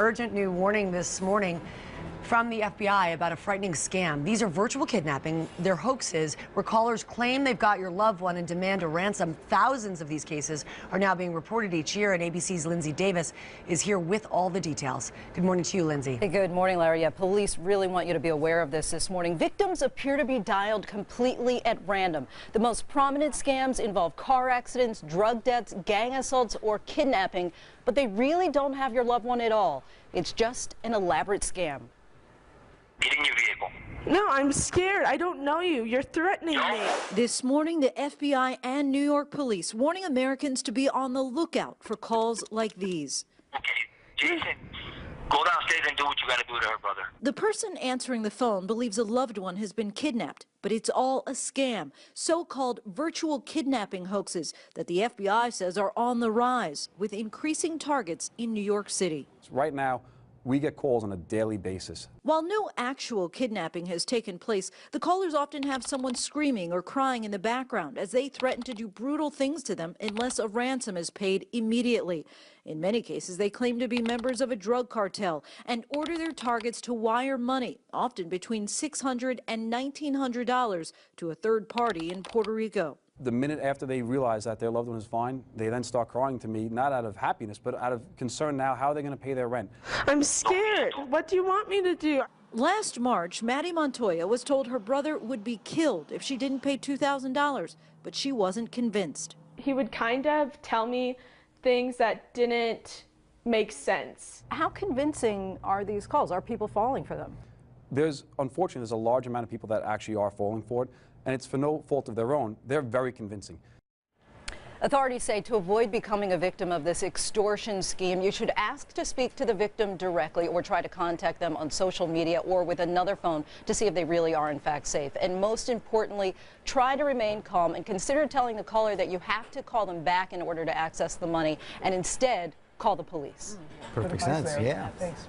urgent new warning this morning from the FBI about a frightening scam. These are virtual kidnapping. They're hoaxes where callers claim they've got your loved one and demand a ransom. Thousands of these cases are now being reported each year, and ABC's Lindsay Davis is here with all the details. Good morning to you, Lindsay. Hey, good morning, Larry. Yeah, police really want you to be aware of this morning. Victims appear to be dialed completely at random. The most prominent scams involve car accidents, drug debts, gang assaults, or kidnapping, but they really don't have your loved one at all. It's just an elaborate scam. Get in your vehicle. No, I'm scared. I don't know you. You're threatening me. This morning, the FBI and New York police warning Americans to be on the lookout for calls like these. Okay, Jason, go downstairs and do what you gotta do to her, brother. The person answering the phone believes a loved one has been kidnapped, but it's all a scam. So-called virtual kidnapping hoaxes that the FBI says are on the rise, with increasing targets in New York City. Right now, we get calls on a daily basis. While no actual kidnapping has taken place, the callers often have someone screaming or crying in the background as they threaten to do brutal things to them unless a ransom is paid immediately. In many cases, they claim to be members of a drug cartel and order their targets to wire money, often between $600 and $1,900, to a third party in Puerto Rico. The minute after they realize that their loved one is fine, they then start crying to me, not out of happiness, but out of concern now how they're going to pay their rent. I'm scared. What do you want me to do? Last March, Maddie Montoya was told her brother would be killed if she didn't pay $2,000, but she wasn't convinced. He would kind of tell me things that didn't make sense. How convincing are these calls? Are people falling for them? Unfortunately, there's a large amount of people that actually are falling for it, and it's for no fault of their own. They're very convincing. Authorities say to avoid becoming a victim of this extortion scheme, you should ask to speak to the victim directly or try to contact them on social media or with another phone to see if they really are in fact safe. And most importantly, try to remain calm and consider telling the caller that you have to call them back in order to access the money and instead call the police. Perfect sense, yeah. Thanks.